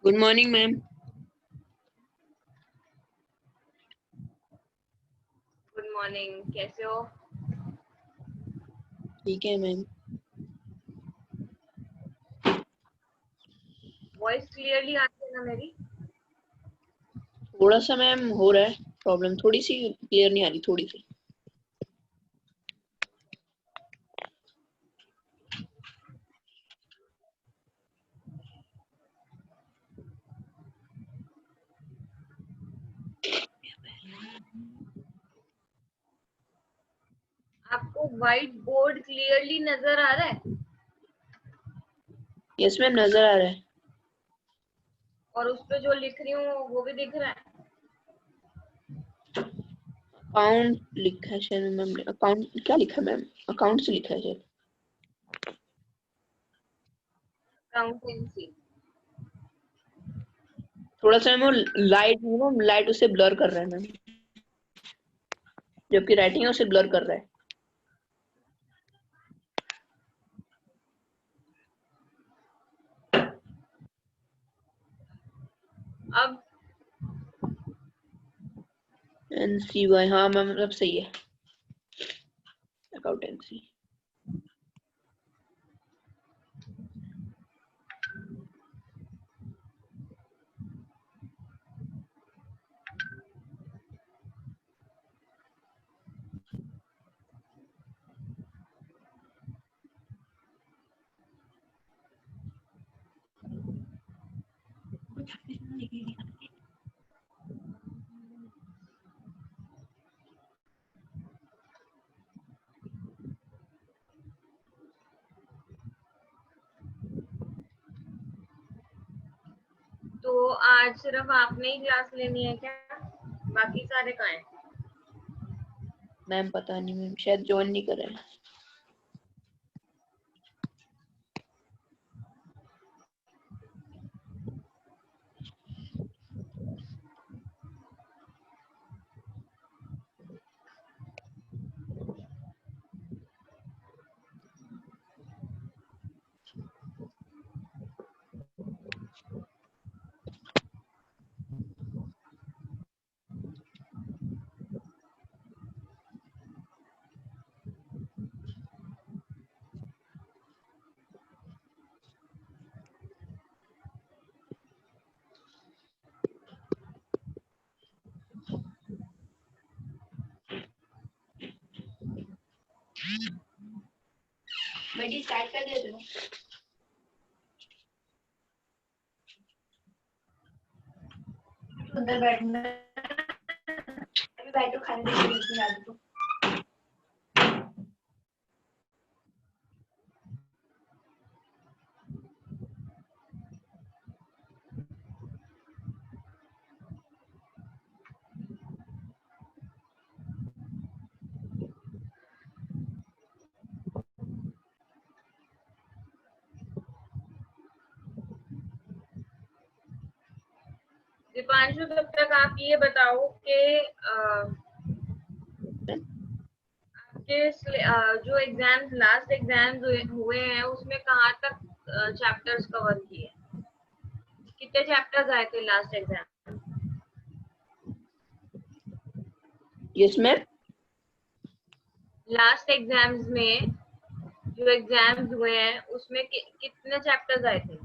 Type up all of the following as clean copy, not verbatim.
Good morning ma'am. Good morning, कैसे हो? ठीक है मैम। वॉइस क्लियरली आ रही है ना मेरी? थोड़ा सा मैम हो रहा है प्रॉब्लम, थोड़ी सी क्लियर नहीं आ रही, थोड़ी सी। आपको व्हाइट बोर्ड क्लियरली नजर आ रहा है? यस मैम, नजर आ रहा है। और उस पे जो लिख रही हूँ वो भी दिख रहा है? अकाउंट लिखा है शायद मैम ने। अकाउंट क्या लिखा है मैम? अकाउंट से लिखा है शायद। अकाउंटेंसी। थोड़ा सा मैम वो लाइट उसे ब्लर कर रहा है मैम, जबकि राइटिंग है उसे ब्लर कर रहा है। अब NCY, हाँ मैम, अब सही है। अकाउंटेंसी। तो आज सिर्फ आपने ही क्लास लेनी है क्या? बाकी सारे कहाँ हैं? मैम पता नहीं मैम, शायद ज्वाइन नहीं कर रहे हैं। बेटी स्टार्ट कर दे दो। अंदर बैठना, अभी बैठो, खाने दो। दीपांशु, तब तक आप ये बताओ कि जो एग्जाम्स लास्ट एग्जाम्स हुए हैं उसमें कहाँ तक चैप्टर्स कवर किए? कितने चैप्टर्स आए थे last exam? Yes ma'am. Last exams में जो एग्जाम्स हुए हैं उसमें कितने चैप्टर्स आए थे?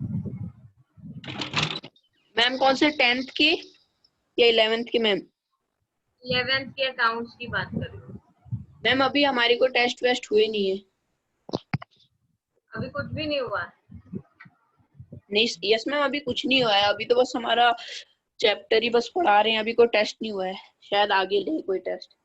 मैम कौन से, 10th की या 11th की मैम? 11th के अकाउंट्स की बात कर रही हूँ। मैम अभी हमारे को टेस्ट वेस्ट हुए नहीं है। अभी कुछ भी नहीं हुआ? नहीं, यस मैम, अभी कुछ नहीं हुआ है। अभी तो बस हमारा चैप्टर ही बस पढ़ा रहे हैं, अभी कोई टेस्ट नहीं हुआ है। शायद आगे ले कोई टेस्ट।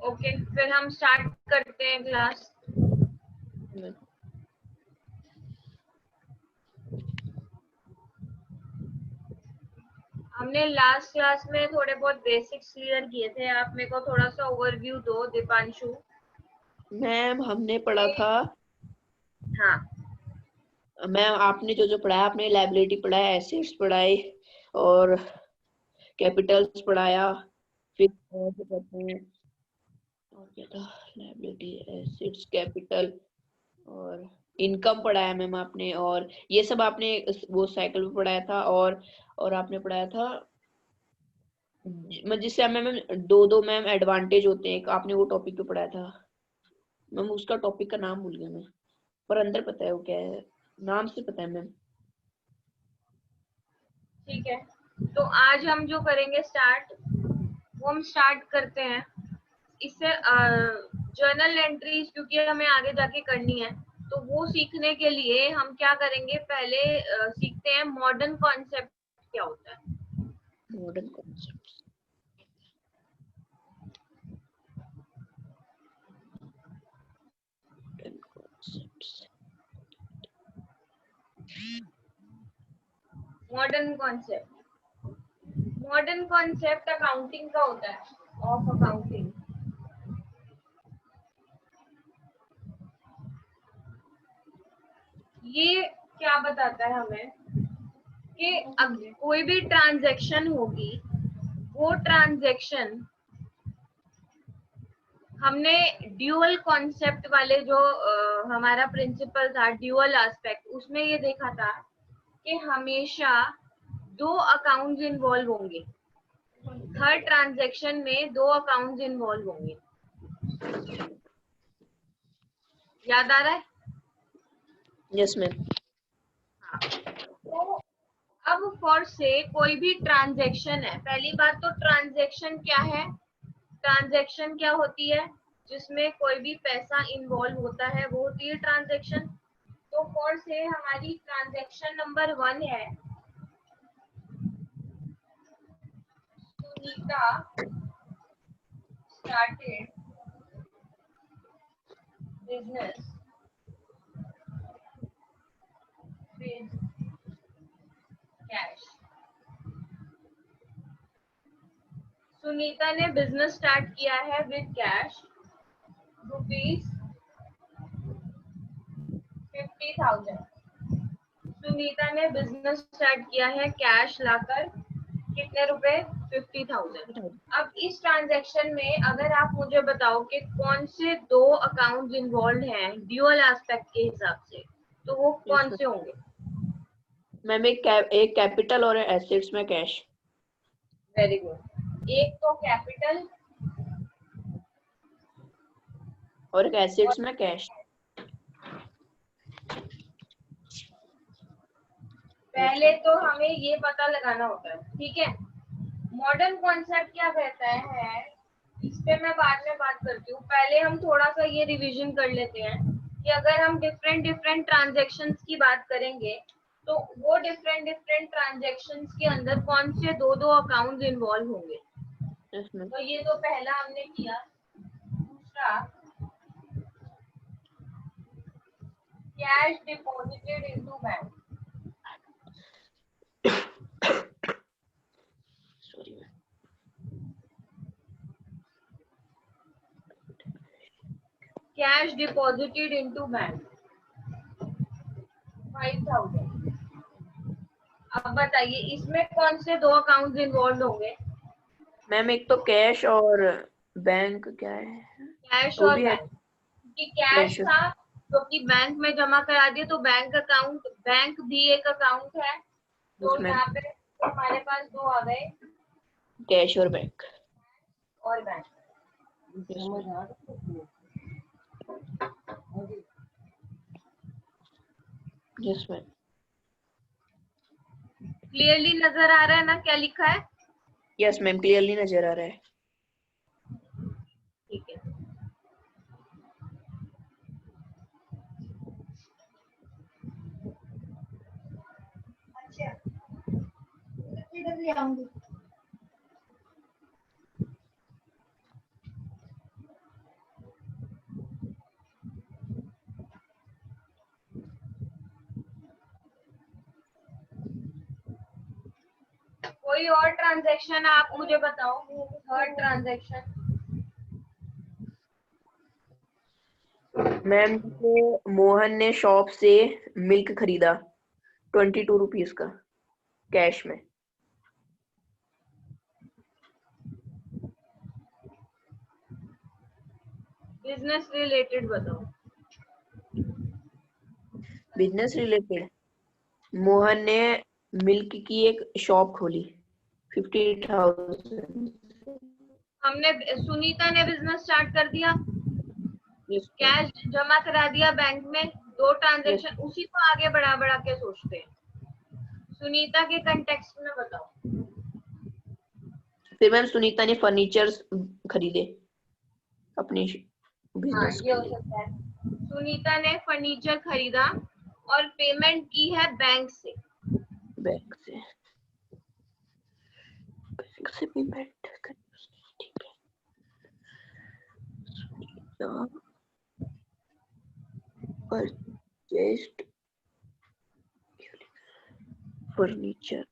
ओके, फिर हम स्टार्ट करते हैं क्लास। हमने लास्ट क्लास में थोड़े बहुत बेसिक्स क्लियर किए थे। आप मेरे को थोड़ा सा ओवरव्यू दो दीपांशु। मैम हमने पढ़ा था, हाँ, मैम आपने जो जो पढ़ाया, आपने लायबिलिटी पढ़ाया, एसेट्स पढ़ाए और कैपिटल्स पढ़ाया, फिर और क्या कहते हैं, और क्या था, लायबिलिटी, एसेट्स, कैपिटल और इनकम पढ़ाया मैम आपने, और ये सब आपने वो साइकिल में पढ़ाया था। और आपने पढ़ाया था जिससे मैम दो दो मैम एडवांटेज होते हैं, एक आपने वो टॉपिक पे पढ़ाया था मैम, उसका टॉपिक का नाम भूल गया मैं, पर अंदर पता है वो क्या है, नाम से पता है मैम। ठीक है। तो आज हम जो करेंगे स्टार्ट, वो हम स्टार्ट करते हैं इससे। जर्नल एंट्रीज क्योंकि हमें आगे जाके करनी है, तो वो सीखने के लिए हम क्या करेंगे, पहले सीखते हैं मॉडर्न कॉन्सेप्ट क्या होता है। Modern concepts, modern concept accounting का होता है, ऑफ अकाउंटिंग। ये क्या बताता है हमें कि अब कोई भी ट्रांजैक्शन होगी, वो ट्रांजैक्शन हमने ड्यूअल कॉन्सेप्ट वाले जो हमारा प्रिंसिपल था, ड्यूअल एस्पेक्ट, उसमें ये देखा था कि हमेशा दो अकाउंट्स इन्वॉल्व होंगे। हर ट्रांजैक्शन में दो अकाउंट्स इन्वॉल्व होंगे। याद आ रहा है? Yes ma'am. हाँ। तो अब फॉर से कोई भी ट्रांजैक्शन है, पहली बात तो ट्रांजैक्शन क्या है, ट्रांजैक्शन क्या होती है, जिसमें कोई भी पैसा इन्वॉल्व होता है वो होती है ट्रांजैक्शन। तो फॉर से हमारी ट्रांजैक्शन नंबर 1 है, Sunita started business with cash। Sunita ने बिजनेस स्टार्ट किया है विद कैश ₹50,000। सुनीता ने बिजनेस स्टार्ट किया है कैश लाकर, कितने रुपए? 50,000। अब इस ट्रांजैक्शन में अगर आप मुझे बताओ कि कौन से दो अकाउंट्स इन्वॉल्व हैं ड्यूअल एस्पेक्ट के हिसाब से, तो वो कौन से होंगे? मैम एक कैपिटल और एसेट्स में कैश। Very good. एक तो कैपिटल और एक एसेट्स और में कैश। पहले तो हमें ये पता लगाना होता है, ठीक है। मॉडर्न कॉन्सेप्ट क्या कहता है, इस पे मैं बाद में बात करती हूँ। पहले हम थोड़ा सा ये रिवीजन कर लेते हैं कि अगर हम डिफरेंट डिफरेंट ट्रांजैक्शंस की बात करेंगे, तो वो डिफरेंट डिफरेंट ट्रांजैक्शंस के अंदर कौन से दो दो अकाउंट्स इन्वॉल्व होंगे। Yes ma'am. तो ये तो पहला हमने किया। दूसरा, cash deposited into bank. Sorry ma'am. Cash deposited into bank 5,000। अब बताइए इसमें कौन से दो अकाउंट्स इन्वॉल्व होंगे? मैम एक तो कैश और बैंक, क्या है कैश वो और भी है, बैंक। कि कैश कैश। था जो कि बैंक में जमा करा दिया, तो बैंक अकाउंट, बैंक भी एक अकाउंट है। तो उसमें यहाँ पे हमारे पास दो आ गए, कैश और बैंक। और बैंक। Yes ma'am. क्लियरली नजर आ रहा है ना क्या लिखा है? यस मैम, क्लियरली नजर आ रहा है। ठीक है। अच्छा, इधर भी आऊंगी। कोई और ट्रांजैक्शन आप मुझे बताओ, थर्ड ट्रांजैक्शन। मैम जैसे मोहन ने शॉप से मिल्क खरीदा 22 रुपीज का कैश में। बिजनेस रिलेटेड बताओ। बिजनेस रिलेटेड, मोहन ने मिल्क की एक शॉप खोली 50,000। हमने, सुनीता ने बिजनेस स्टार्ट कर दिया, कैश जमा करा दिया बैंक में, दो ट्रांजैक्शन, उसी को आगे बढ़ा बढ़ा के सोचते हैं। सुनीता के कंटेक्स्ट में बताओ। फिर मैम सुनीता ने फर्नीचर खरीदे अपनी हाँ, बिजनेस ये के हो लिए। सकता है। सुनीता ने फर्नीचर खरीदा और पेमेंट की है बैंक से। बैंक से पेमेंट करी उसने, ठीक है। Sunita purchased furniture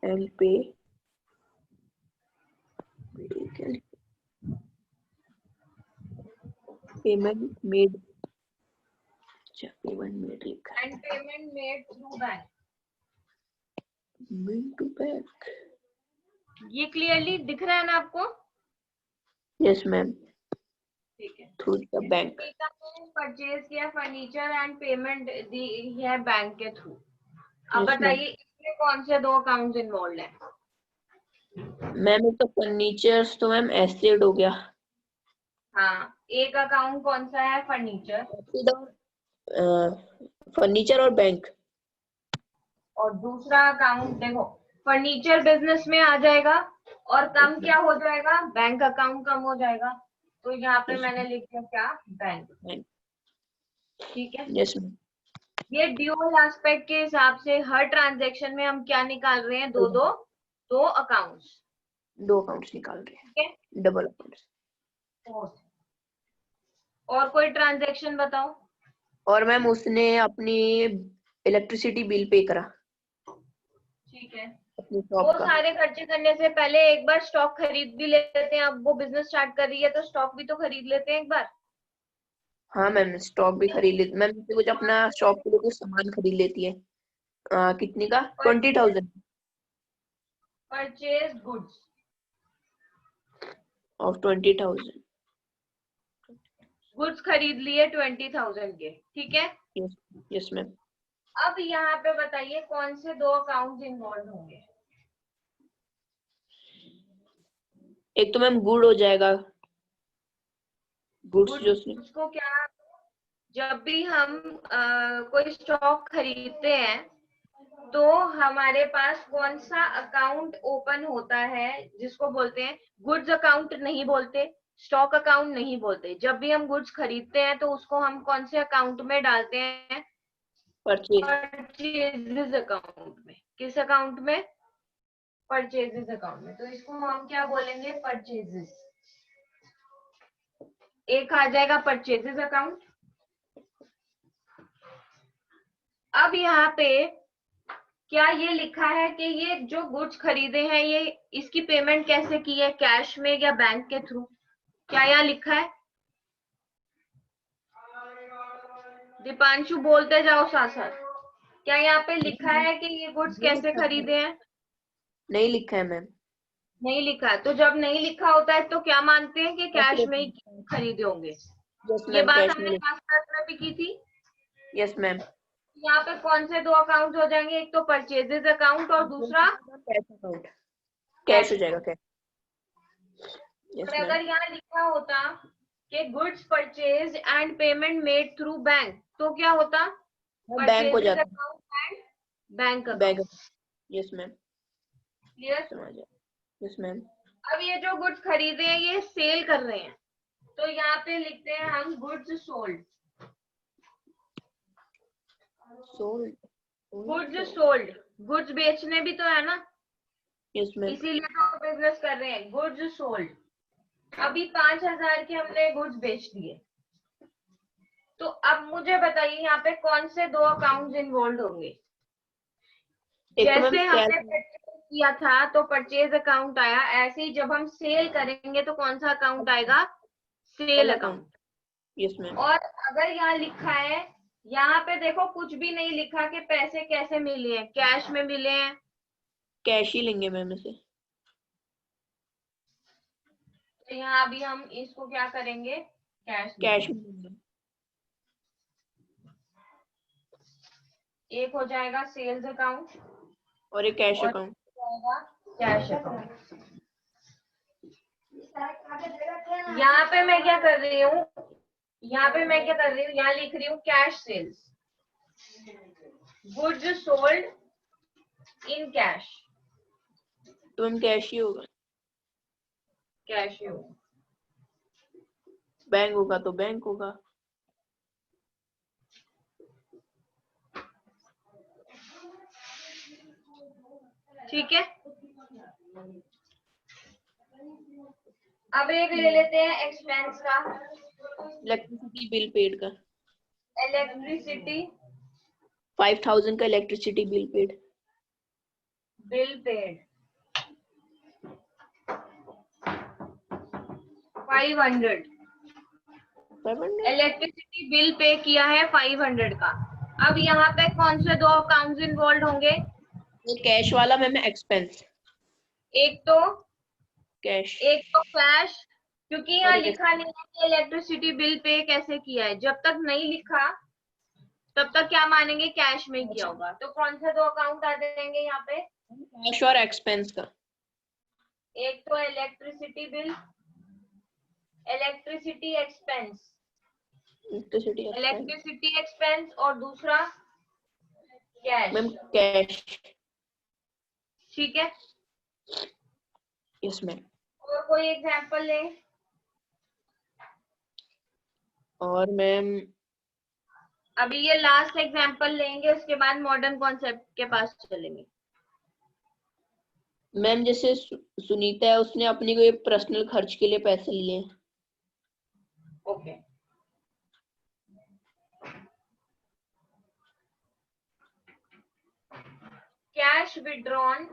and pay payment made. अच्छा, पेमेंट मेड लिखा है। And payment made through bank. Bank to bank. ये क्लियरली दिख रहा है ना आपको? यस मैम, ठीक है। Through the bank. सुनीता ने परचेज किया फर्नीचर एंड पेमेंट दी है बैंक के थ्रू। अब यस मैम। बताइए इसमें कौन से दो अकाउंट इन्वॉल्व है? मैम तो फर्नीचर तो मैम एसेट हो गया। हाँ, एक अकाउंट कौन सा है? फर्नीचर। फर्नीचर और बैंक। और दूसरा अकाउंट देखो, फर्नीचर बिजनेस में आ जाएगा और कम क्या हो जाएगा? बैंक अकाउंट कम हो जाएगा। तो यहाँ पे मैंने लिख दिया क्या? बैंक। ठीक है। Yes ma'am. ये ड्यूअल एस्पेक्ट के हिसाब से हर ट्रांजैक्शन में हम क्या निकाल रहे हैं? दो अकाउंट्स। दो अकाउंट्स निकाल रहे हैं। ठीक है। Double accounts. और कोई ट्रांजैक्शन बताओ। और मैम उसने अपनी इलेक्ट्रिसिटी बिल पे करा ठीक है। अपनी वो शॉप का। सारे खर्चे करने से पहले एक बार स्टॉक खरीद भी लेते हैं। अब वो बिजनेस स्टार्ट कर रही है तो स्टॉक भी तो खरीद लेते हैं एक बार। हाँ मैम, स्टॉक भी खरीद लेती मैम, कुछ अपना शॉप के लिए कुछ सामान खरीद लेती है। कितने का? 20,000 परचेज गुड्स ऑफ 20,000। गुड्स खरीद लिए 20,000 के। ठीक है। Yes, yes ma'am. अब यहाँ पे बताइए कौन से दो अकाउंट इन्वॉल्व होंगे? एक तो मैम गुड हो जाएगा, गुड्स जो उसने। उसको क्या, जब भी हम कोई स्टॉक खरीदते हैं तो हमारे पास कौन सा अकाउंट ओपन होता है जिसको बोलते हैं गुड्स अकाउंट। नहीं बोलते, स्टॉक अकाउंट नहीं बोलते। जब भी हम गुड्स खरीदते हैं तो उसको हम कौन से अकाउंट में डालते हैं? परचेज। परचेजेस अकाउंट में। किस अकाउंट में? परचेजेस अकाउंट में। तो इसको हम क्या बोलेंगे? परचेजेस। एक आ जाएगा परचेजेस अकाउंट। अब यहाँ पे क्या ये लिखा है कि ये जो गुड्स खरीदे हैं ये इसकी पेमेंट कैसे की है? कैश में या बैंक के थ्रू? क्या यहाँ लिखा है? दीपांशु बोलते जाओ साथ साथ। क्या यहाँ पे लिखा है कि ये गुड्स कैसे खरीदे हैं? नहीं लिखा है मैम। नहीं लिखा है। तो जब नहीं लिखा होता है तो क्या मानते हैं कि कैश में ही खरीदे होंगे? यस ये मैम, बात कैश में। हमने लास्ट क्लास में भी की थी। Yes ma'am. यहाँ पे कौन से दो अकाउंट हो जाएंगे? एक तो परचेजेस अकाउंट और दूसरा कैश अकाउंट। कैश हो जाएगा कैश। और यस मैम। अगर यहाँ लिखा होता कि goods purchase and payment made through bank तो क्या होता? बैंक हो परचेजेस जाता अकाउंट एंड बैंक है। Bank. Account. Yes ma'am. Clear? समझ गया। Yes ma'am. अब ये जो गुड्स खरीदे हैं ये सेल कर रहे हैं तो यहाँ पे लिखते हैं हम goods sold. Sold. Goods sold, goods बेचने भी तो है ना, यस मैम। इसीलिए तो बिजनेस कर रहे हैं। Goods sold. अभी 5,000 के हमने गुड्स बेच दिए। तो अब मुझे बताइए यहाँ पे कौन से दो अकाउंट्स इन्वॉल्व होंगे? एक तो मैम जैसे हमने सेल, परचेज किया था तो परचेज अकाउंट आया, ऐसे ही जब हम सेल करेंगे तो कौन सा अकाउंट आएगा? Sale account. Yes ma'am. और अगर यहाँ लिखा है, यहाँ पे देखो कुछ भी नहीं लिखा कि पैसे कैसे मिले हैं, कैश में मिले हैं। कैश ही लेंगे मैम इसे। तो यहाँ अभी हम इसको क्या करेंगे? कैश कैश लेंगे। में लेंगे। एक हो जाएगा सेल्स अकाउंट और एक कैश और अकाउंट। Cash account. यहाँ पे मैं क्या कर रही हूँ? यहाँ लिख रही हूँ cash sales, goods sold in cash. तो मैम कैश ही होगा। कैश ही हो। बैंक होगा तो बैंक होगा। ठीक है। अब एक ले लेते हैं एक्सपेंस का। इलेक्ट्रिसिटी बिल पेड का। इलेक्ट्रिसिटी 5000 का electricity bill paid. Bill paid 500। 500। Electricity bill pay किया है 500 का। अब यहाँ पे कौन से दो अकाउंट्स इन्वॉल्व होंगे? ये कैश वाला मैम एक्सपेंस। एक तो कैश। कैश, क्योंकि यहाँ और एक लिखा नहीं है कि इलेक्ट्रिसिटी बिल पे कैसे किया है। जब तक नहीं लिखा तब तक क्या मानेंगे? कैश में किया होगा। तो कौन से दो अकाउंट आ जाएंगे यहाँ पे? कैश और एक्सपेंस का। एक तो electricity bill, electricity expense, electricity expense electricity expense, और दूसरा मैम कैश। कैश। ठीक है। Yes ma'am. और कोई एग्जांपल लें? और मैम अभी ये लास्ट एग्जांपल लेंगे, उसके बाद मॉडर्न कॉन्सेप्ट के पास चलेंगे। मैम जैसे सुनीता है, उसने अपनी कोई पर्सनल खर्च के लिए पैसे लिए। ओके। कैश विड्रॉन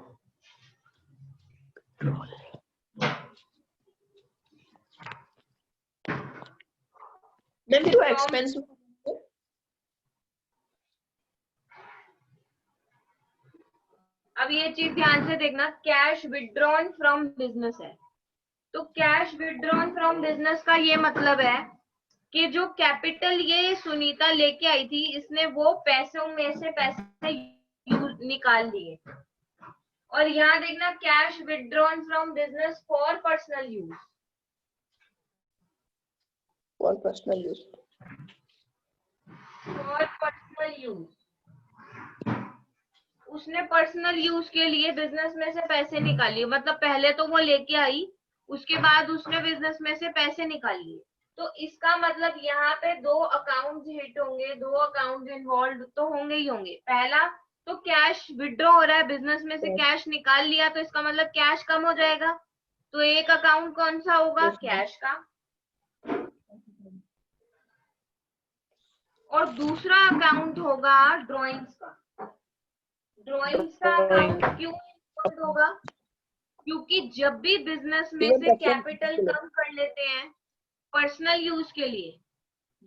मैम फिर वो फ्रॉम, एक्सपेंस। अब ये चीज ध्यान से देखना, कैश विड्रॉन फ्रॉम बिजनेस है। तो कैश विड्रॉन फ्रॉम बिजनेस का ये मतलब है कि जो कैपिटल ये सुनीता लेके आई थी, इसने वो पैसों में से पैसे निकाल लिए। और यहाँ देखना, cash withdrawn from business for personal use. For personal use. For personal use, उसने पर्सनल यूज के लिए बिजनेस में से पैसे निकालिए। मतलब पहले तो वो लेके आई, उसके बाद उसने बिजनेस में से पैसे निकाल लिए। तो इसका मतलब यहाँ पे दो अकाउंट हिट होंगे, दो अकाउंट इन्वॉल्व तो होंगे ही होंगे। पहला तो कैश विड्रॉ हो रहा है, बिजनेस में से कैश निकाल लिया, तो इसका मतलब कैश कम हो जाएगा। तो एक अकाउंट कौन सा होगा? कैश का। और दूसरा अकाउंट होगा ड्रॉइंग्स का। ड्रॉइंग्स का अकाउंट क्यों इम्पोर्टेंट होगा? क्योंकि जब भी बिजनेस में से कैपिटल कम कर लेते हैं पर्सनल यूज के लिए,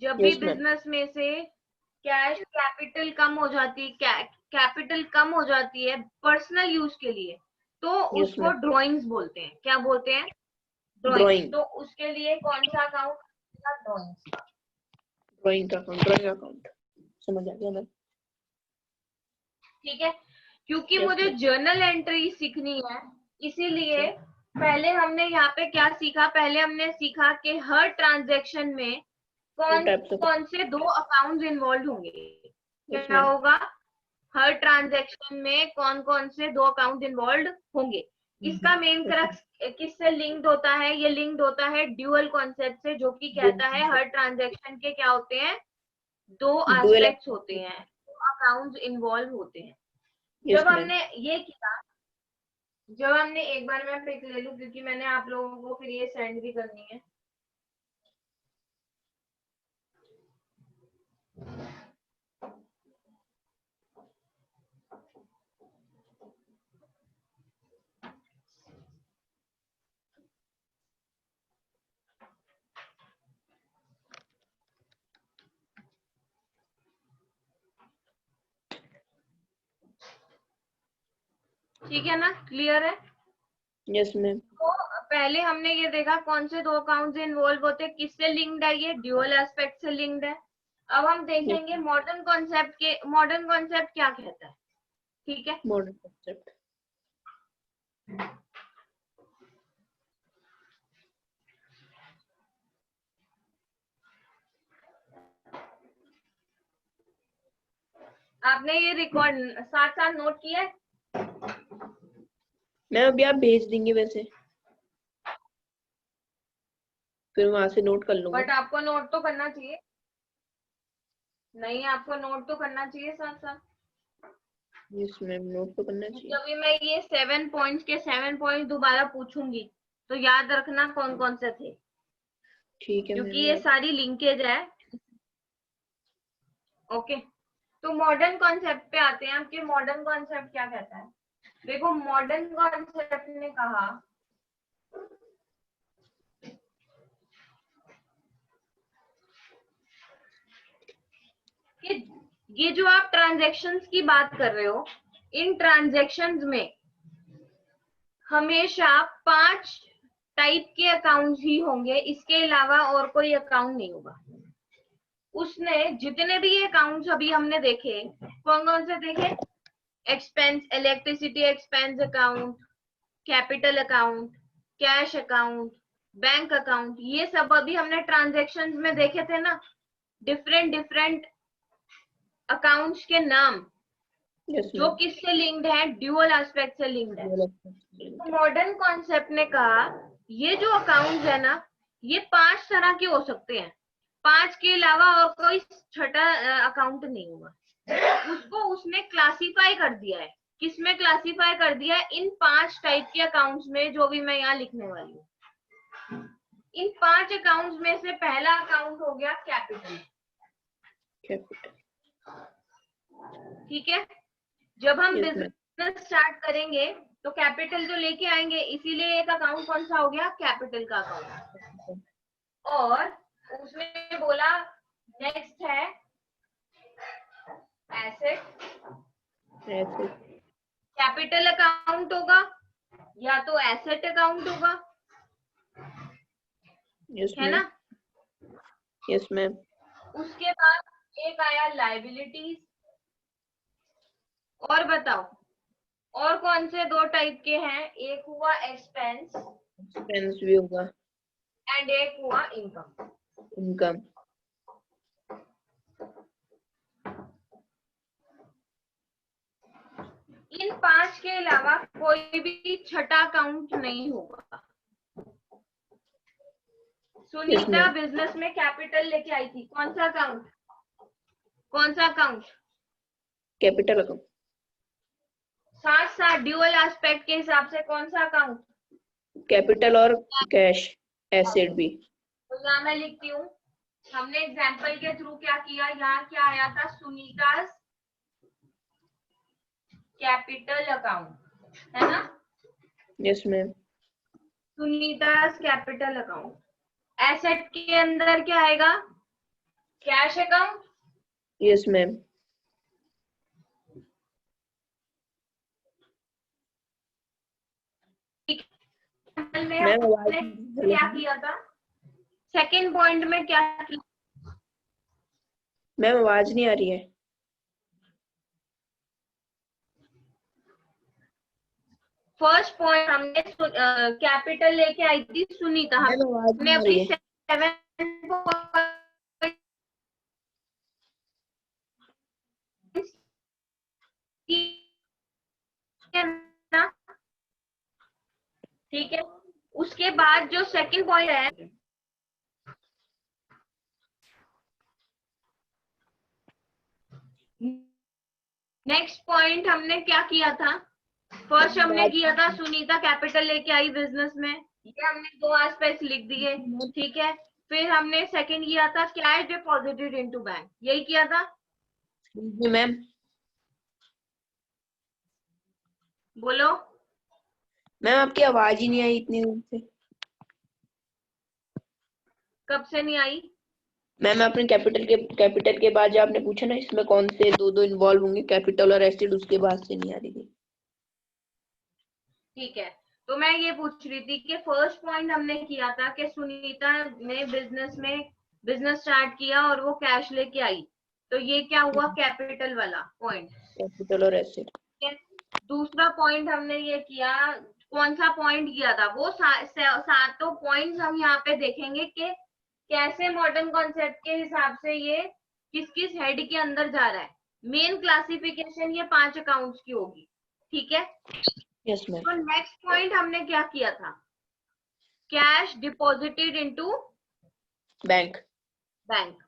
जब भी यस मैम। बिजनेस में से कैश कैपिटल कम हो जाती है, कैपिटल कम हो जाती है पर्सनल यूज के लिए, तो यस उसको मैम। ड्रॉइंग्स बोलते हैं। क्या बोलते हैं? ड्रॉइंग्स। ड्राइंग। तो उसके लिए कौन सा अकाउंट? ड्रॉइंग्स का। ड्राइंग का अकाउंट। ड्राइंग अकाउंट समझ आ गया मैम। ठीक है। क्योंकि यस मुझे मैम। जर्नल एंट्री सीखनी है, इसीलिए पहले हमने यहाँ पे क्या सीखा? पहले हमने सीखा कि हर ट्रांजैक्शन में टू कौन टाइप्स ऑफ। कौन से दो अकाउंट्स इन्वॉल्व होंगे। यस क्या मैम। होगा? हर ट्रांजैक्शन में कौन कौन से दो अकाउंट इन्वॉल्व होंगे। इसका मेन क्रक्स किससे लिंक्ड होता है? ये लिंक्ड होता है ड्यूअल कॉन्सेप्ट से, जो कि कहता है हर ट्रांजैक्शन के क्या होते हैं? दो डुअल। एस्पेक्ट्स होते हैं, दो अकाउंट्स इन्वॉल्व होते हैं। यस जब मैम। हमने ये किया, जब हमने, एक बार मैं पिक ले लूं क्योंकि मैंने आप लोगों को फिर ये सेंड भी करनी है। ठीक है ना, क्लियर है? Yes ma'am. तो पहले हमने ये देखा कौन से दो अकाउंट्स इन्वॉल्व होते हैं, किससे लिंक्ड है, ये ड्यूअल एस्पेक्ट से लिंक्ड है। अब हम देखेंगे मॉडर्न कॉन्सेप्ट क्या कहता है। ठीक है, मॉडर्न कॉन्सेप्ट। आपने ये रिकॉर्ड साथ साथ नोट किया है? मैम अभी आप भेज देंगे वैसे, फिर वहां से नोट कर लूंगा। बट आपको नोट तो करना चाहिए। नहीं, आपको नोट तो करना चाहिए साथ साथ। यस मैम, नोट तो करना चाहिए। जब भी मैं ये 7 पॉइंट्स के 7 पॉइंट दोबारा पूछूंगी तो याद रखना कौन कौन से थे, ठीक है क्योंकि मैम। ये सारी लिंकेज है। ओके, तो मॉडर्न कॉन्सेप्ट पे आते हैं कि मॉडर्न कॉन्सेप्ट क्या कहता है। देखो, मॉडर्न कॉन्सेप्ट ने कहा कि ये जो आप ट्रांजैक्शंस की बात कर रहे हो, इन ट्रांजैक्शंस में हमेशा 5 टाइप के अकाउंट्स ही होंगे, इसके अलावा और कोई अकाउंट नहीं होगा। उसने जितने भी अकाउंट्स अभी हमने देखे, कौन कौन से देखे? Expense, electricity expense account, capital account, cash account, bank account, ये सब अभी हमने ट्रांजैक्शंस में देखे थे ना, डिफरेंट डिफरेंट अकाउंट्स के नाम यस जो मैम। किससे लिंक्ड है? ड्यूअल एस्पेक्ट से लिंक्ड है। तो मॉडर्न कॉन्सेप्ट ने कहा ये जो अकाउंट्स है ना, ये 5 तरह के हो सकते हैं, 5 के अलावा और कोई छठा अकाउंट नहीं होगा। उसको उसने क्लासिफाई कर दिया है। किसमें क्लासिफाई कर दिया है? इन 5 टाइप के अकाउंट्स में, जो भी मैं यहाँ लिखने वाली हूँ। इन 5 अकाउंट्स में से पहला अकाउंट हो गया कैपिटल। ठीक है, जब हम बिजनेस स्टार्ट करेंगे तो कैपिटल जो लेके आएंगे, इसीलिए एक अकाउंट कौन सा हो गया? कैपिटल का अकाउंट। और उसमें बोला नेक्स्ट है एसेट। कैपिटल अकाउंट होगा या तो एसेट अकाउंट होगा, है ना? Yes ma'am. उसके बाद एक आया लायबिलिटीज। और बताओ और कौन से 2 टाइप के हैं? एक हुआ एक्सपेंस भी होगा, एंड एक हुआ इनकम। इनकम। इन 5 के अलावा कोई भी छठा अकाउंट नहीं होगा। सुनीता बिजनेस में कैपिटल लेके आई थी, कौन सा अकाउंट? कौन सा अकाउंट? Capital account. साथ साथ ड्यूअल एस्पेक्ट के हिसाब से कौन सा अकाउंट? कैपिटल और कैश एसेट भी। तो यहाँ मैं लिखती हूँ, हमने एग्जाम्पल के थ्रू क्या किया, यहाँ क्या आया था? सुनीता कैपिटल अकाउंट, है ना? Yes ma'am. Sunita capital account. Asset के अंदर क्या आएगा? Cash account. Yes ma'am. क्या किया था? सेकंड पॉइंट में क्या किया? मैम आवाज नहीं आ रही है। फर्स्ट पॉइंट हमने कैपिटल लेके आई थी सुनीता, हमने अपनी 7 ठीक है। उसके बाद जो सेकंड पॉइंट है, नेक्स्ट पॉइंट हमने क्या किया था? फर्स्ट हमने किया था सुनीता कैपिटल लेके आई बिजनेस में, ये हमने 2 एस्पेक्ट्स लिख दिए, ठीक है। फिर हमने सेकंड किया था कैश डिपॉजिटेड इनटू बैंक, यही किया था। मैम बोलो। मैम आपकी आवाज ही नहीं आई इतनी देर से। कब से नहीं आई? मैम आपने कैपिटल के बाद जो आपने पूछा ना, इसमें कौन से दो इन्वॉल्व होंगे, कैपिटल और एसिड, उसके बाद से नहीं आ रही थी। ठीक है, तो मैं ये पूछ रही थी कि फर्स्ट पॉइंट हमने किया था कि सुनीता ने बिजनेस स्टार्ट किया और वो कैश लेके आई, तो ये क्या हुआ, कैपिटल वाला पॉइंट। कैपिटल और एसेट। दूसरा पॉइंट हमने ये किया, कौन सा पॉइंट किया था, वो सातों पॉइंट्स हम यहाँ पे देखेंगे कि कैसे मॉडर्न कॉन्सेप्ट के हिसाब से ये किस किस हेड के अंदर जा रहा है। मेन क्लासिफिकेशन ये 5 अकाउंट्स की होगी, ठीक है। Yes ma'am. तो नेक्स्ट पॉइंट हमने क्या किया था, cash deposited into bank. Bank.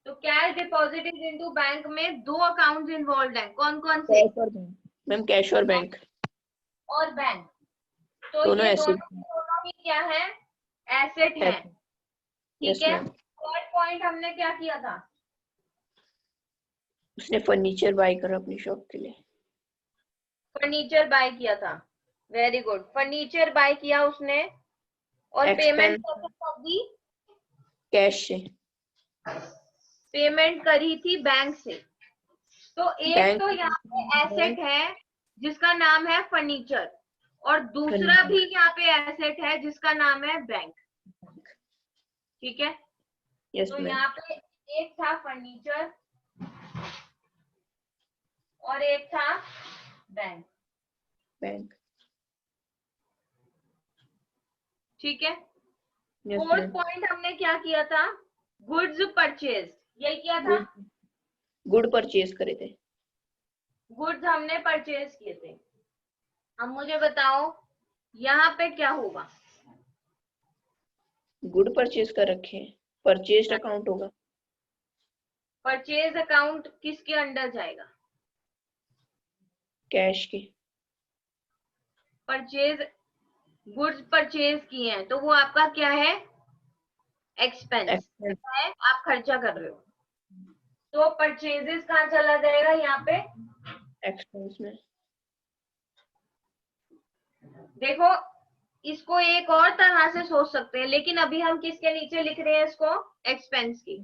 तो कैश डिपॉजिटेड इनटू बैंक में 2 अकाउंट्स इन्वॉल्व हैं, कौन कौन से, कैश और बैंक मैम, कैश और बैंक और बैंक। तो दोनों ये एसेट। दोनों ही क्या है, एसेट है, ठीक यस है। मैम। थर्ड पॉइंट हमने क्या किया था, उसने फर्नीचर बाय करा अपनी शॉप के लिए। फर्नीचर बाय किया था, वेरी गुड, फर्नीचर बाय किया उसने, और पेमेंट एक्सपेंस कैसे कर दी, कैश से। पेमेंट करी थी बैंक से। तो एक तो यहाँ पे एसेट है जिसका नाम है फर्नीचर, और दूसरा भी यहाँ पे एसेट है जिसका नाम है बैंक, ठीक है। यस तो मैम। यहाँ पे एक था फर्नीचर और एक था बैंक, बैंक। ठीक है। Yes fourth ma'am. पॉइंट हमने क्या किया था, गुड्स परचेज, यही किया था, गुड परचेज करे थे। गुड्स हमने परचेज किए थे। अब मुझे बताओ यहाँ पे क्या होगा, गुड परचेज कर रखे हैं, परचेज अकाउंट होगा। परचेज अकाउंट किसके अंडर जाएगा, कैश के। परचेज, गुड्स परचेज किए हैं तो वो आपका क्या है, एक्सपेंस एक्सपेंस। है, आप खर्चा कर रहे हो। तो परचेजेस कहाँ चला जाएगा, यहाँ पे एक्सपेंस में। देखो, इसको एक और तरह से सोच सकते हैं, लेकिन अभी हम किसके नीचे लिख रहे हैं इसको, एक्सपेंस की।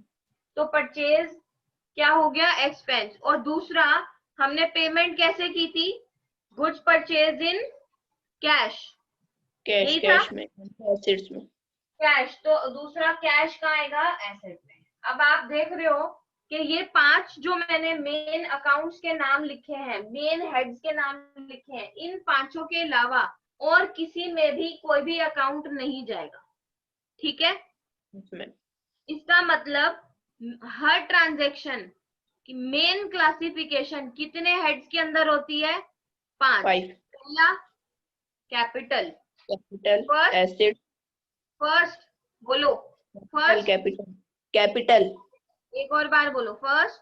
तो परचेज क्या हो गया, एक्सपेंस। और दूसरा हमने पेमेंट कैसे की थी, goods purchase in cash, cash, यही था, कैश में, एसेट्स में। कैश। तो दूसरा कैश का आएगा एसेट में। अब आप देख रहे हो कि ये 5 जो मैंने मेन अकाउंट्स के नाम लिखे हैं, मेन हेड्स के नाम लिखे हैं, इन 5 के अलावा और किसी में भी कोई भी अकाउंट नहीं जाएगा, ठीक है। इसका मतलब हर ट्रांजैक्शन की मेन क्लासिफिकेशन कितने हेड्स के अंदर होती है, 5। 5। पहला कैपिटल, कैपिटल, एसेट। फर्स्ट बोलो, फर्स्ट, कैपिटल, कैपिटल, एक और बार बोलो, first,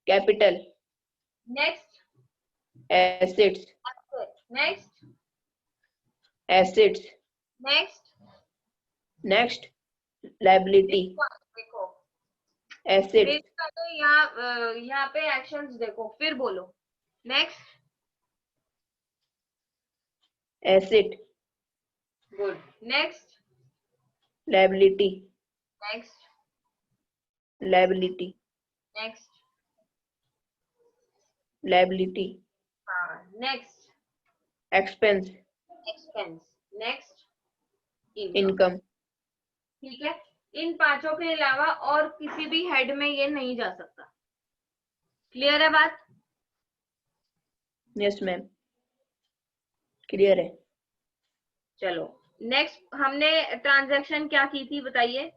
capital, next, assets, next, assets, next, next liability, देखो एसेट्स, यहाँ पे एक्शंस देखो, फिर बोलो, next, asset, good, next, liability, next, liability, next, liability, हाँ, next, expense, expense, next, income. ठीक है। इन 5 के अलावा और किसी भी हेड में ये नहीं जा सकता, क्लियर है बात। यस मैम, क्लियर है। चलो नेक्स्ट, हमने ट्रांजैक्शन क्या की थी बताइए।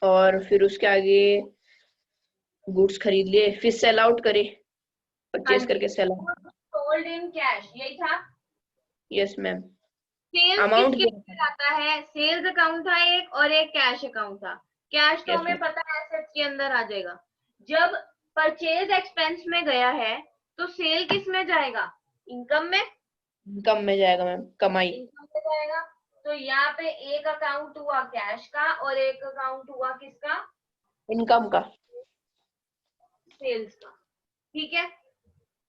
और फिर उसके आगे गुड्स खरीद लिए, फिर सेल आउट करे, परचेज करके sell out. Sold in cash, यही था। Yes ma'am. सेल्स अमाउंट किसके अंदर आता है, सेल्स अकाउंट था एक और एक कैश अकाउंट था। कैश तो हमें पता है एसेट्स के अंदर आ जाएगा। जब परचेज एक्सपेंस में गया है तो सेल किस में जाएगा, इनकम में, इनकम में जाएगा मैम, कमाई। इनकम में जाएगा। तो यहाँ पे एक अकाउंट हुआ कैश का और एक अकाउंट हुआ किसका, इनकम का, सेल्स का, ठीक है।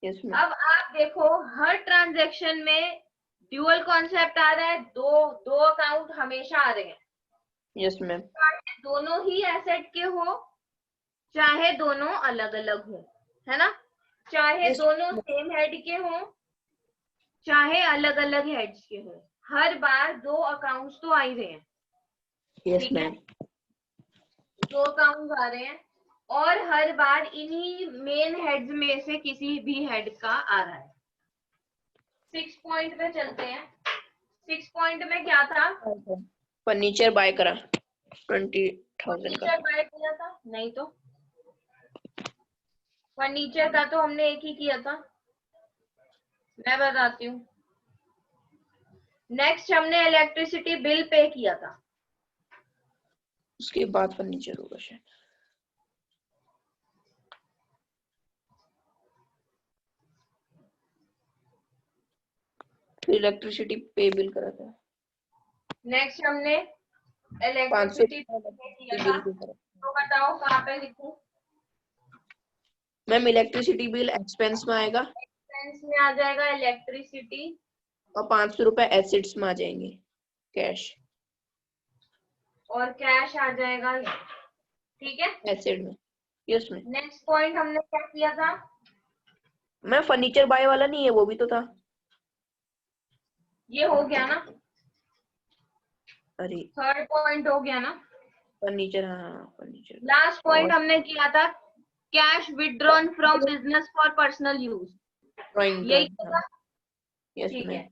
Yes ma'am. अब आप देखो हर ट्रांजैक्शन में ड्यूअल कॉन्सेप्ट आ रहा है, दो अकाउंट हमेशा आ रहे हैं। Yes ma'am. चाहे दोनों ही एसेट के हो, चाहे दोनों अलग अलग हो, है ना, चाहे Yes. दोनों सेम हेड के हो, चाहे अलग अलग हेड्स के हो, हर बार 2 अकाउंट्स तो आ ही रहे हैं। यस ठीक है, मैम। 2 अकाउंट्स आ रहे हैं और हर बार इन्हीं मेन हेड्स में से किसी भी हेड का आ रहा है। 6 पॉइंट पे चलते हैं। 6 पॉइंट में क्या था? फर्नीचर बाय करा 20,000 का। फर्नीचर बाय किया था? नहीं तो फर्नीचर का तो हमने एक ही किया था, मैं बताती हूँ। नेक्स्ट हमने इलेक्ट्रिसिटी बिल पे किया था। उसके बाद फर्नीचर होगा शायद। फिर इलेक्ट्रिसिटी पे बिल करा था। नेक्स्ट हमने 500 इलेक्ट्रिसिटी पे किया था। बिल करा। तो बताओ कहाँ पे लिखूं? मैम इलेक्ट्रिसिटी बिल एक्सपेंस में आएगा एक्सपेंस में आ जाएगा इलेक्ट्रिसिटी, और 500 रुपए एसेट्स में आ जाएंगे कैश। और कैश आ जाएगा, ठीक है। एसेट में। Yes ma'am. नेक्स्ट पॉइंट हमने क्या किया था? मैम फर्नीचर बाय वाला नहीं है, वो भी तो था। ये हो गया ना, अरे 3rd पॉइंट हो गया ना। फर्नीचर, हाँ फर्नीचर। लास्ट पॉइंट और हमने किया था cash withdrawn from business for personal use, drawing यही का। था। यस ठीक है, मैम।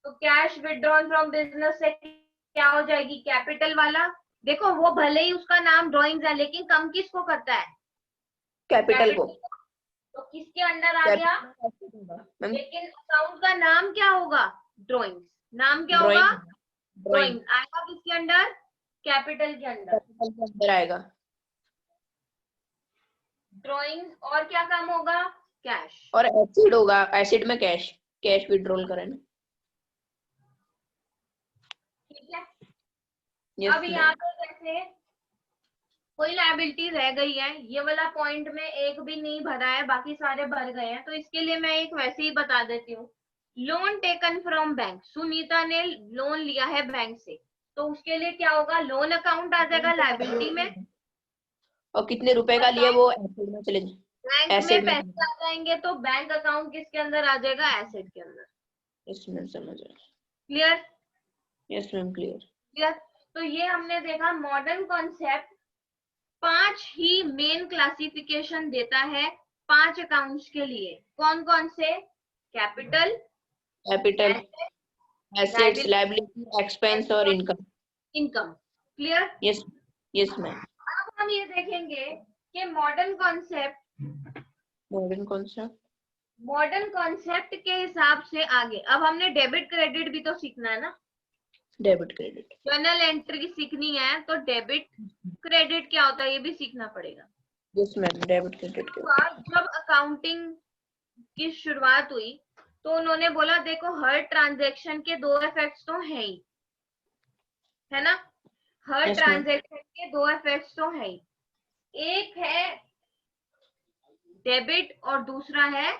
तो कैश विड्रॉन फ्रॉम बिजनेस से क्या हो जाएगी? कैपिटल वाला। देखो वो भले ही उसका नाम ड्राइंग्स है, लेकिन कम किसको करता है? कैपिटल को। तो किसके अंडर आ गया? मैम लेकिन अकाउंट का नाम क्या होगा? ड्राइंग्स। नाम क्या होगा? ड्राइंग। Drawing drawing. आएगा किसके अंडर? कैपिटल के अंडर। कैपिटल के अंदर आएगा। ड्राइंग। और क्या काम होगा? कैश। और एसिड होगा, एसिड में कैश, कैश विड्रॉल करें ना। ठीक है, यस अब यहाँ मैम। पे जैसे कोई लायबिलिटी रह गई है, ये वाला पॉइंट में एक भी नहीं भरा है, बाकी सारे भर गए हैं, तो इसके लिए मैं एक वैसे ही बता देती हूँ। Loan taken from bank, Sunita ने लोन लिया है बैंक से, तो उसके लिए क्या होगा? लोन अकाउंट आ जाएगा लायबिलिटी में। और कितने रुपए और का लिया वो एसिड में चले बैंक में एसिड में। पैसे आ जाएंगे तो बैंक अकाउंट किसके अंदर आ जाएगा? एसेट के अंदर। यस मैम समझ रहा। Clear? Yes ma'am clear. Clear. तो ये हमने देखा मॉडर्न कॉन्सेप्ट 5 ही मेन क्लासिफिकेशन देता है 5 अकाउंट्स के लिए। कौन कौन से? Capital, capital, assets, liability, liability, expense और income. Income. Clear. Yes. Yes ma'am. अब हम ये देखेंगे कि मॉडर्न कॉन्सेप्ट के हिसाब से आगे अब हमने डेबिट क्रेडिट भी तो सीखना है ना। Debit credit. जर्नल एंट्री सीखनी है तो डेबिट क्रेडिट क्या होता है ये भी सीखना पड़ेगा। यस मैम डेबिट क्रेडिट के। जब अकाउंटिंग की शुरुआत हुई तो उन्होंने बोला देखो हर ट्रांजैक्शन के 2 इफेक्ट्स तो हैं ही, है ना। हर यस मैम। ट्रांजैक्शन के 2 इफेक्ट्स तो हैं ही, एक है डेबिट और दूसरा है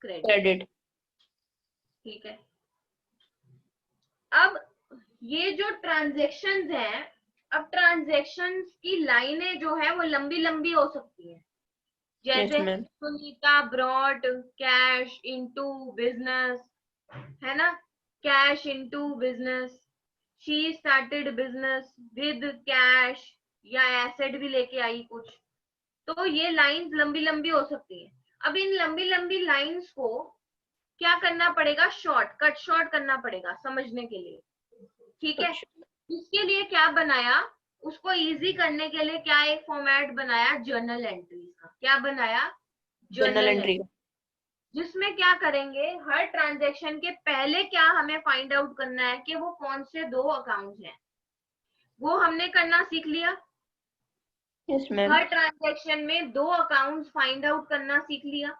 क्रेडिट। क्रेडिट। ठीक है, अब ये जो ट्रांजैक्शंस हैं, अब ट्रांजैक्शंस की लाइनें जो है वो लंबी लंबी हो सकती है। यस जैसे ma'am. Sunita brought cash into business, है ना, cash into business, she started business with cash, या एसेट भी लेके आई कुछ, तो ये लाइंस लंबी लंबी हो सकती है। अब इन लंबी लंबी लाइंस को क्या करना पड़ेगा? शॉर्ट करना पड़ेगा समझने के लिए। ठीक है, इसके लिए क्या बनाया? उसको इजी करने के लिए क्या एक फॉर्मेट बनाया? जर्नल एंट्रीज का। क्या बनाया? Journal journal entry. एंट्री, जिसमें क्या करेंगे? हर ट्रांजैक्शन के पहले क्या हमें फाइंड आउट करना है कि वो कौन से 2 अकाउंट हैं, वो हमने करना सीख लिया। Yes ma'am. हर ट्रांजैक्शन में 2 अकाउंट्स फाइंड आउट करना सीख लिया।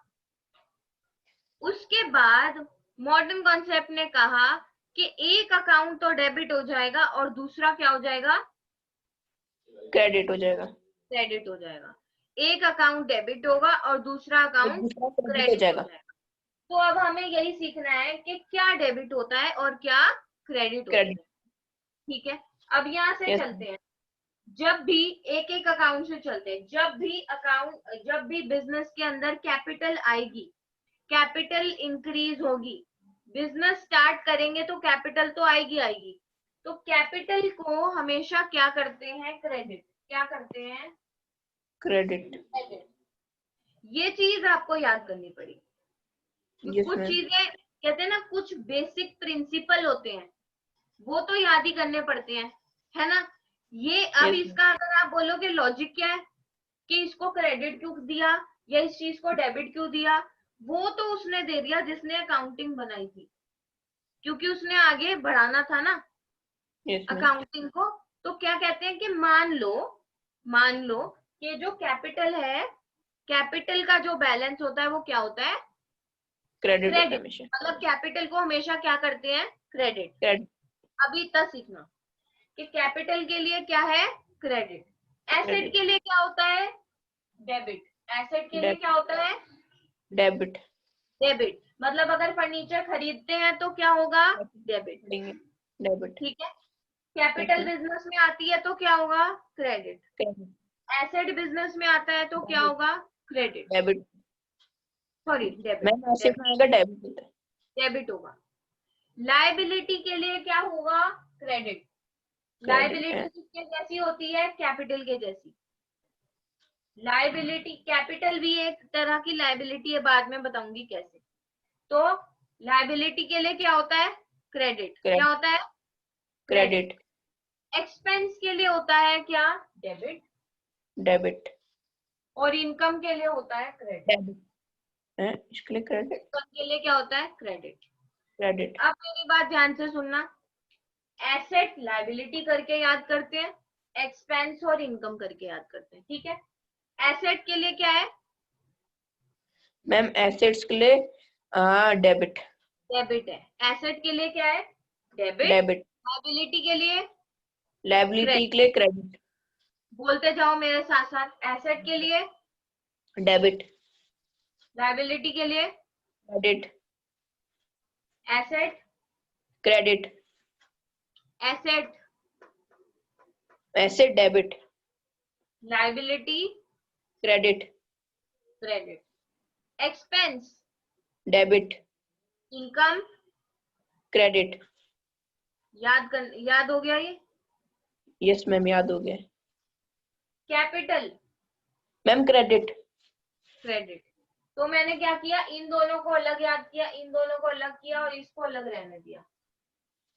उसके बाद मॉडर्न कॉन्सेप्ट ने कहा कि एक अकाउंट तो डेबिट हो जाएगा और दूसरा क्या हो जाएगा? क्रेडिट हो जाएगा। क्रेडिट हो जाएगा। एक अकाउंट डेबिट होगा और दूसरा अकाउंट दूसरा क्रेडिट हो क्रेडिट हो जाएगा। जाएगा। तो अब हमें यही सीखना है कि क्या डेबिट होता है और क्या क्रेडिट होता है। क्रेडिट। ठीक है, अब यहाँ से यस। चलते हैं। जब भी एक एक अकाउंट से चलते हैं, जब भी बिजनेस के अंदर कैपिटल आएगी, कैपिटल इंक्रीज होगी, बिजनेस स्टार्ट करेंगे तो कैपिटल तो आएगी आएगी, तो कैपिटल को हमेशा क्या करते हैं, क्रेडिट, क्या करते हैं, क्रेडिट। क्रेडिट। ये चीज आपको याद करनी पड़ेगी। यस कुछ मैम। चीजें कहते हैं ना, कुछ बेसिक प्रिंसिपल होते हैं वो तो याद ही करने पड़ते हैं, है ना। ये अब Yes, इसका अगर आप बोलोगे लॉजिक क्या है कि इसको क्रेडिट क्यों दिया या इस चीज को डेबिट क्यों दिया, वो तो उसने दे दिया जिसने अकाउंटिंग बनाई थी, क्योंकि उसने आगे बढ़ाना था ना yes मैम। अकाउंटिंग को। तो क्या कहते हैं कि मान लो कि जो कैपिटल है, कैपिटल का जो बैलेंस होता है वो क्या होता है, क्रेडिट होता है क्रेडिट। हमेशा। मतलब कैपिटल को हमेशा क्या करते हैं, क्रेडिट। क्रेडिट। अभी इतना सीखना कि कैपिटल के लिए क्या है, क्रेडिट। Asset credit. के लिए क्या होता है, डेबिट। एसेट के लिए क्या होता है, डेबिट। डेबिट। मतलब अगर फर्नीचर खरीदते हैं तो क्या होगा, डेबिट। डेबिट। ठीक है। कैपिटल बिजनेस में आती है तो क्या होगा, क्रेडिट। क्रेडिट। एसेट बिजनेस में आता है तो क्या होगा, credit, debit. Sorry debit, ma'am asset में आएगा डेबिट होता है। डेबिट होगा। लायबिलिटी के लिए क्या होगा, क्रेडिट। क्रेडिट है। लायबिलिटी किसके जैसी होती है, कैपिटल के जैसी। लायबिलिटी, कैपिटल भी एक तरह की लायबिलिटी है, बाद में बताऊंगी कैसे। तो लायबिलिटी के लिए क्या होता है, क्रेडिट। क्या होता है, क्रेडिट। एक्सपेंस के लिए होता है क्या, डेबिट। डेबिट। और इनकम के लिए होता है क्रेडिट। डेबिट है, इसके लिए क्रेडिट। इनकम के लिए क्या होता है, क्रेडिट। क्रेडिट। अब मेरी बात ध्यान से सुनना, एसेट लायबिलिटी करके याद करते हैं, एक्सपेंस और इनकम करके याद करते हैं, ठीक है। एसेट के लिए क्या है, मैम एसेट्स के लिए डेबिट। डेबिट है। एसेट के लिए क्या है, डेबिट। डेबिट। लायबिलिटी के लिए लायबिलिटी क्रेडिट। के लिए क्रेडिट। बोलते जाओ मेरे साथ साथ, एसेट के लिए डेबिट। लायबिलिटी के लिए credit. Asset, credit. Asset, asset debit. Liability credit. Credit, expense, debit. Income, credit. याद हो गया ये। यस मैम याद हो गया। Capital, ma'am credit. क्रेडिट। तो मैंने क्या किया, इन दोनों को अलग याद किया, इन दोनों को अलग किया और इसको अलग रहने दिया,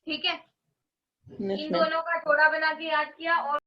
ठीक है। Yes in ma'am. दोनों का जोड़ा बना के याद किया और